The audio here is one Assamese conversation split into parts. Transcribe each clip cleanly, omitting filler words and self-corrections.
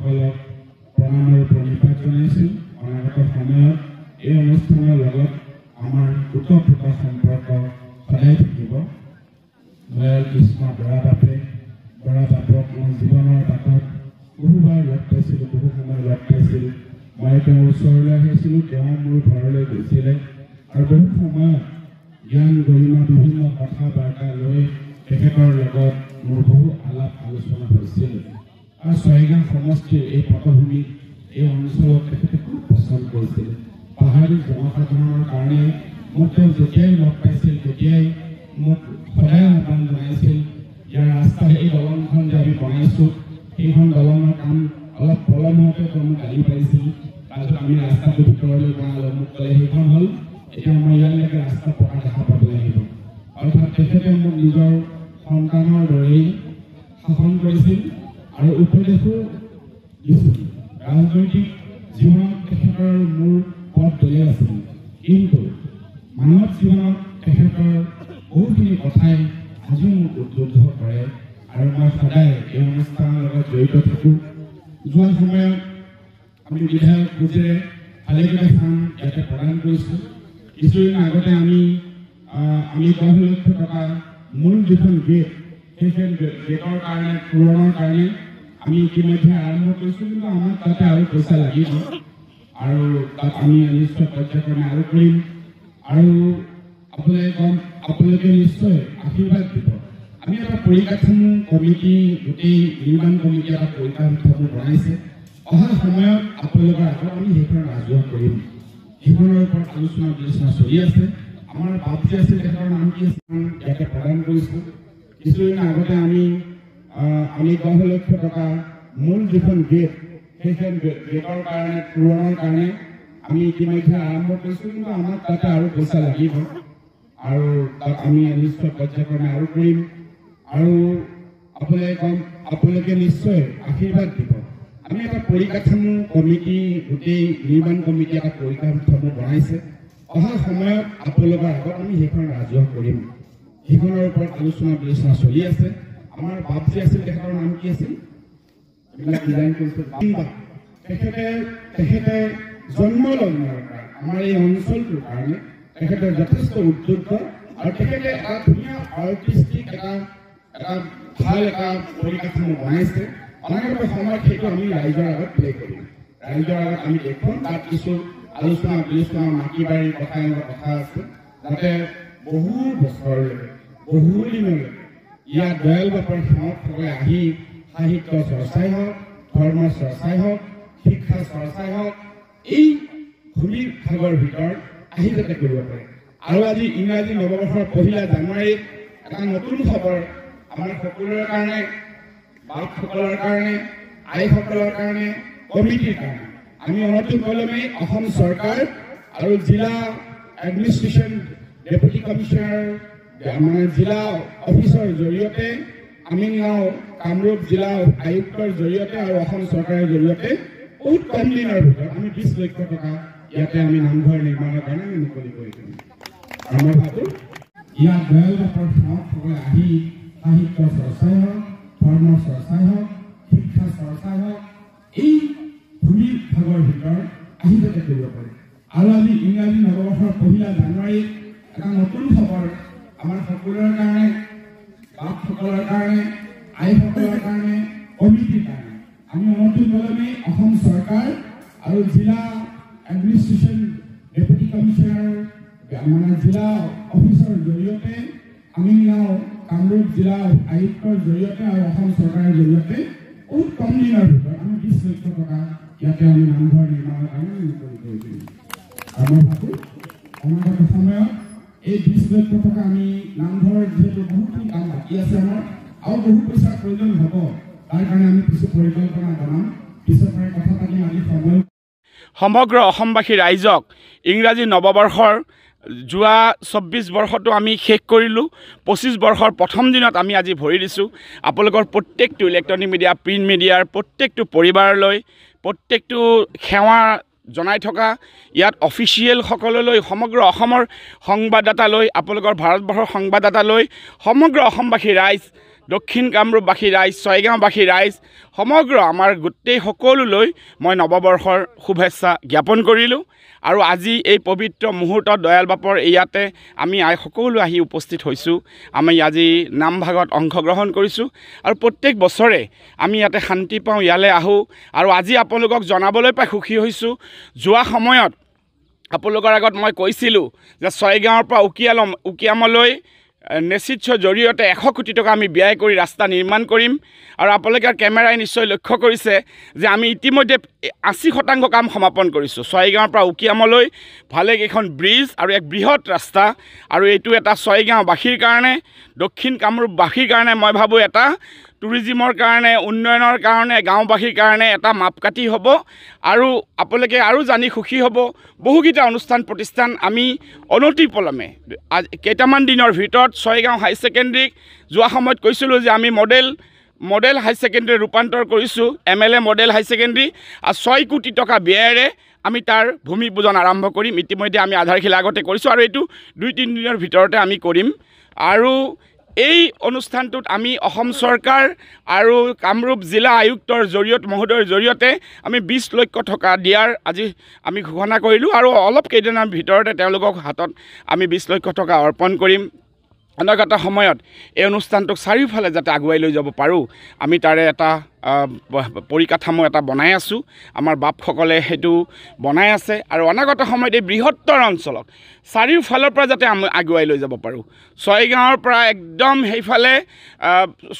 সকলক প্ৰণাম আৰু প্ৰণিপাত জনাইছোঁ। অনাগত সময়ত এই অনুষ্ঠানৰ লগত আমাৰ ওতঃপ্ৰোত সম্পৰ্ক সদায় থাকিব। দয়াল কৃষ্ণ বৰাবাপক মই জীৱনৰ বাটত বহুবাৰ লগ পাইছিলোঁ, বহু সময় লগ পাইছিলোঁ। মই তেওঁৰ ওচৰলৈ আহিছিলোঁ, তেওঁ মোৰ ঘৰলৈ গৈছিলে আৰু বহু সময়ত জ্ঞান গৰিমা বিভিন্ন কথা বাৰ্তা লৈ তেখেতৰ লগত মোৰ বহু আলাপ আলোচনা হৈছিল। আৰু ছয়গাঁও সমষ্টিৰ এই পটভূমি, এই অঞ্চলত তেখেতে খুব পচন্দ কৰিছিল। পাহাৰী জনসাধাৰণৰ কাৰণে মোক তেওঁ যেতিয়াই লগ পাইছিল তেতিয়াই মোক সদায় আহ্বান জনাইছিল। ইয়াৰ ৰাস্তা, এই দলংখন যে আমি বনাইছোঁ, সেইখন দলঙৰ কাম অলপ পলম হওঁতে তেওঁ মোক গালি পাৰিছিল। তাৰপিছত আমি ৰাস্তাটো ভিতৰলৈ বনালোঁ, মোক ক'লে সেইখন হ'ল, এতিয়া মই ইয়ালৈকে ৰাস্তা পকা দেখা পাব লাগিব। অৰ্থাৎ তেখেতে মোক নিজৰ সন্তানৰ দৰেই শাসন কৰিছিল আৰু উপদেশো দিছিল। ৰাজনৈতিক জীৱনত তেখেতৰ মোৰ পথ দলীয় আছিল, কিন্তু মানৱ জীৱনত তেখেতৰ বহুখিনি কথাই আজিও মোক উদ্বুদ্ধ কৰে আৰু মই সদায় এই অনুষ্ঠানৰ লগত জড়িত থাকোঁ। যোৱা সময়ত আমি বিধায়ক গোজেৰে ভালেকেইটা স্থান ইয়াতে প্ৰদান কৰিছোঁ। কিছুদিন আগতে আমি 10 লক্ষ টকা মূল যিখন গেট, সেইখন গেটৰ কাৰণে পূৰণৰ কাৰণে আমি ইতিমধ্যে আৰম্ভ কৰিছোঁ, কিন্তু আমাক তাতে আৰু পইচা লাগিব আৰু তাত আমি নিশ্চয় পৰ্যায়ক্ৰমে আৰু কৰিম। আৰু আপোনালোকে নিশ্চয় আশীৰ্বাদ দিব। আমি এটা পৰিকাঠামো কমিটি, গোটেই নিৰ্মাণ কমিটি এটা পৰিকাঠামো বনাইছে। অহা সময়ত আপোনালোকৰ আগত আমি সেইখন ৰাজহুৱা কৰিম। সেইখনৰ ওপৰত আলোচনা বিলোচনা চলি আছে। আমাৰ বাপজি আছিল, তেখেতৰ নাম কি আছিল, ইয়াতে প্ৰদান কৰিছোঁ। কিছুদিন আগতে আমি 10 লক্ষ টকা মূল যিখন গেট, সেইখন গেটৰ কাৰণে পূৰণৰ কাৰণে আমি ইতিমধ্যে আৰম্ভ কৰিছোঁ, কিন্তু আমাক তাতে আৰু পইচা লাগিব আৰু তাত আমি নিশ্চয় পৰ্যায়ক্ৰমে আৰু কৰিম। আৰু আপোনালোকে নিশ্চয় আশীৰ্বাদ দিব। আমি এটা পৰিকাঠামো কমিটি, গোটেই নিৰ্মাণ কমিটি এটা পৰিকাঠামো বনাইছে। অহা সময়ত আপোনালোকৰ আগত আমি সেইখন ৰাজহুৱা কৰিম। সেইখনৰ ওপৰত আলোচনা বিলোচনা চলি আছে। আমাৰ বাপজি আছিল, তেখেতৰ নাম কি আছিল, এইবিলাক ডিজাইন কৰিছিল। তেখেতে জন্মলগ্নৰ পৰা আমাৰ এই অঞ্চলটোৰ কাৰণে তেখেতে যথেষ্ট উদ্যোগ আৰু তেখেতে এটা ধুনীয়া আৰ্টিষ্টিক এটা ভাল এটা পৰিকাঠামো বনাইছে। অনাগত সময়ত সেইটো আমি ৰাইজৰ আগত প্লে কৰিম, ৰাইজৰ আগত আমি দেখুৱাম। তাত কিছু আলোচনা বিলোচনা, মাটি বাৰীৰ কথা, এনেকুৱা কথা আছে, যাতে বহু বছৰলৈকে, বহু দিনলৈকে ইয়াত দয়াল বাপৰ সিহঁতসকলে আহি সাহিত্য চৰ্চাই হওক, ধৰ্ম চৰ্চাই হওক, শিক্ষা চৰ্চাই হওক, এই ভূমিৰ ভাগৰ ভিতৰত আহি যাতে কৰিব পাৰে। আৰু আজি ইংৰাজী নৱবৰ্ষৰ 1 জানুৱাৰীত এটা নতুন খবৰ আমাৰ সকলোৰে কাৰণে, বাপসকলৰ কাৰণে, আইসকলৰ কাৰণে, কমিটিৰ কাৰণে। আমি অনতিপলমে অসম চৰকাৰ আৰু জিলা এডমিনিষ্ট্ৰেশ্যন ডেপুটি কমিশ্যনাৰ, জিলা অফিচৰ জৰিয়তে, আমিনগাঁও কামৰূপ জিলা আয়ুক্তৰ জৰিয়তে আৰু অসম চৰকাৰৰ জৰিয়তে বহুত কম দিনৰ ভিতৰত আমি 20 লক্ষ টকা ইয়াতে আমি নামঘৰ নিৰ্মাণৰ কাৰণে আমি মুকলি কৰি দিম। আৰু মই ভাবোঁ ইয়াত দয়াল বাপৰ সিহঁতসকলে আহি সাহিত্য চৰ্চাই হওক, ধৰ্ম চৰ্চাই হওক, শিক্ষা চৰ্চাই হওক, এই ভূমিৰ ভাগৰ ভিতৰত আহি যাতে কৰিব পাৰে। আৰু আজি ইংৰাজী নৱবৰ্ষৰ 1 জানুৱাৰীত এটা নতুন খবৰ আমাৰ সকলোৰে কাৰণে, বাপসকলৰ কাৰণে, আইসকলৰ কাৰণে, কমিটিৰ কাৰণে। আমি অনতিপলমে অসম চৰকাৰ আৰু জিলা এডমিনিষ্ট্ৰেশ্যন ডেপুটি কমিশ্যনাৰ, জিলা অফিচৰ জৰিয়তে, আমিনগাঁও কামৰূপ জিলা আয়ুক্তৰ জৰিয়তে আৰু অসম চৰকাৰৰ জৰিয়তে বহুত কম দিনৰ ভিতৰত আমি 20 লক্ষ টকা ইয়াতে আমি নামঘৰ নিৰ্মাণৰ কাৰণে মুকলি কৰি দিম। আৰু মই ভাবোঁ অনাগত সময়ত এই 20 লক্ষ টকা আমি নামঘৰ, যিহেতু বহুখিনি কাম বাকী আছে, আমাৰ আৰু বহু পইচাৰ প্ৰয়োজন হ'ব, তাৰ কাৰণে আমি কিছু পৰিকল্পনা বনাম, পিছৰ পৰাই কথা পাতিম। আজি সময় সমগ্ৰ অসমবাসী ৰাইজক ইংৰাজী নৱবৰ্ষৰ যোৱা 24 বৰ্ষটো আমি শেষ কৰিলোঁ। 25 বৰ্ষৰ প্ৰথম দিনত আমি আজি ভৰি দিছোঁ। আপোনালোকৰ প্ৰত্যেকটো ইলেক্ট্ৰনিক মিডিয়া, প্ৰিণ্ট মিডিয়াৰ প্ৰত্যেকটো পৰিবাৰলৈ প্ৰত্যেকটো সেৱা জনাই থকা ইয়াত অফিচিয়েলসকললৈ, সমগ্ৰ অসমৰ সংবাদদাতালৈ, আপোনালোকৰ ভাৰতবৰ্ষৰ সংবাদদাতালৈ, সমগ্ৰ অসমবাসী ৰাইজ দক্ষিণ কামৰূপবাসী ৰাইজ, ছয়গাঁওবাসী ৰাইজ, সমগ্ৰ আমাৰ গোটেই সকলোলৈ মই নৱবৰ্ষৰ শুভেচ্ছা জ্ঞাপন কৰিলোঁ। আৰু আজি এই পবিত্ৰ মুহূৰ্তত দয়াল বাপৰ ইয়াতে আমি সকলো আহি উপস্থিত হৈছোঁ। আমি আজি নামভাগত অংশগ্ৰহণ কৰিছোঁ আৰু প্ৰত্যেক বছৰে আমি ইয়াতে শান্তি পাওঁ, ইয়ালৈ আহোঁ। আৰু আজি আপোনালোকক জনাবলৈ পাই সুখী হৈছোঁ, যোৱা সময়ত আপোনালোকৰ আগত মই কৈছিলোঁ যে ছয়গাঁৱৰ পৰা উকিয়ামলৈ নেচিটছৰ জৰিয়তে 100 কোটি টকা আমি ব্যয় কৰি ৰাস্তা নিৰ্মাণ কৰিম। আৰু আপোনালোকে কেমেৰাই নিশ্চয় লক্ষ্য কৰিছে যে আমি ইতিমধ্যে 80% কাম সমাপন কৰিছোঁ। ছয়গাঁৱৰ পৰা উকিয়ামলৈ ভালেকেইখন ব্ৰিজ আৰু এক বৃহৎ ৰাস্তা। আৰু এইটো এটা ছয়গাঁওবাসীৰ কাৰণে, দক্ষিণ কামৰূপবাসীৰ কাৰণে মই ভাবোঁ এটা টুৰিজিমৰ কাৰণে, উন্নয়নৰ কাৰণে, গাঁওবাসীৰ কাৰণে এটা মাপকাঠি হ'ব। আৰু আপোনালোকে আৰু জানি সুখী হ'ব, বহুকেইটা অনুষ্ঠান প্ৰতিষ্ঠান আমি অনতিপলমে কেইটামান দিনৰ ভিতৰত ছয়গাঁও হাই ছেকেণ্ডেৰীক যোৱা সময়ত কৈছিলোঁ যে আমি মডেল হাই ছেকেণ্ডেৰী ৰূপান্তৰ কৰিছোঁ, MLA মডেল হাই ছেকেণ্ডেৰী। আৰু 6 কোটি টকা ব্যয়েৰে আমি তাৰ ভূমি পূজন আৰম্ভ কৰিম। ইতিমধ্যে আমি আধাৰশিলা আগতে কৰিছোঁ আৰু এইটো 2-3 দিনৰ ভিতৰতে আমি কৰিম। আৰু এই অনুষ্ঠানটোত আমি অসম চৰকাৰ আৰু কামৰূপ জিলা আয়ুক্তৰ মহোদয়ৰ জৰিয়তে আমি 20 লক্ষ টকা দিয়াৰ আজি আমি ঘোষণা কৰিলোঁ। আৰু অলপ কেইদিনৰ ভিতৰতে তেওঁলোকক হাতত আমি 20 লক্ষ টকা অৰ্পণ কৰিম। অনাগত সময়ত এই অনুষ্ঠানটোক চাৰিওফালে যাতে আগুৱাই লৈ যাব পাৰোঁ, আমি তাৰে এটা পৰিকাঠামো এটা বনাই আছোঁ। আমাৰ বাপসকলে সেইটো বনাই আছে। আৰু অনাগত সময়ত এই বৃহত্তৰ অঞ্চলক চাৰিওফালৰ পৰা যাতে আমি আগুৱাই লৈ যাব পাৰোঁ। ছয়গাঁৱৰ পৰা একদম সেইফালে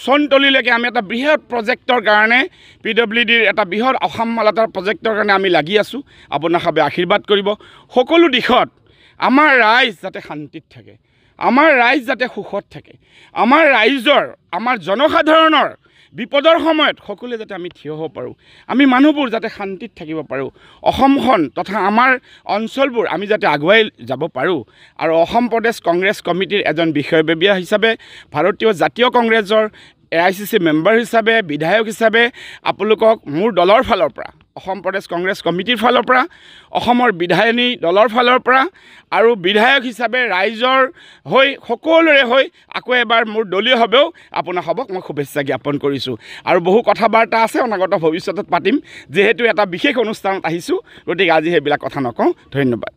চনতলীলৈকে আমি এটা বৃহৎ প্ৰজেক্টৰ কাৰণে PWDৰ এটা বৃহৎ অসম মালাটাৰ প্ৰজেক্টৰ কাৰণে আমি লাগি আছোঁ। আপোনালোকে আশীৰ্বাদ কৰিব। সকলো দিশত আমাৰ ৰাইজ যাতে শান্তিত থাকে, আমাৰ ৰাইজ যাতে সুখত থাকে, আমাৰ ৰাইজৰ, আমাৰ জনসাধাৰণৰ বিপদৰ সময়ত সকলোৱে যাতে আমি থিয় হ'ব পাৰোঁ, আমি মানুহবোৰ যাতে শান্তিত থাকিব পাৰোঁ, অসমখন তথা আমাৰ অঞ্চলবোৰ আমি যাতে আগুৱাই যাব পাৰোঁ। আৰু অসম প্ৰদেশ কংগ্ৰেছ কমিটিৰ এজন বিষয়ববীয়া হিচাপে, ভাৰতীয় জাতীয় কংগ্ৰেছৰ AICC মেম্বাৰ হিচাপে, বিধায়ক হিচাপে আপোনালোকক মোৰ দলৰ ফালৰ পৰা, অসম প্ৰদেশ কংগ্ৰেছ কমিটিৰ ফালৰ পৰা, অসমৰ বিধায়িনী দলৰ ফালৰ পৰা আৰু বিধায়ক হিচাপে ৰাইজৰ হৈ সকলোৰে হৈ আকৌ এবাৰ মোৰ দলীয়ভাৱেও আপোনালোকক মই শুভেচ্ছা জ্ঞাপন কৰিছোঁ। আৰু বহু কথা বাৰ্তা আছে, অনাগত ভৱিষ্যতত পাতিম। যিহেতু এটা বিশেষ অনুষ্ঠানত আহিছোঁ, গতিকে আজি সেইবিলাক কথা নকওঁ। ধন্যবাদ।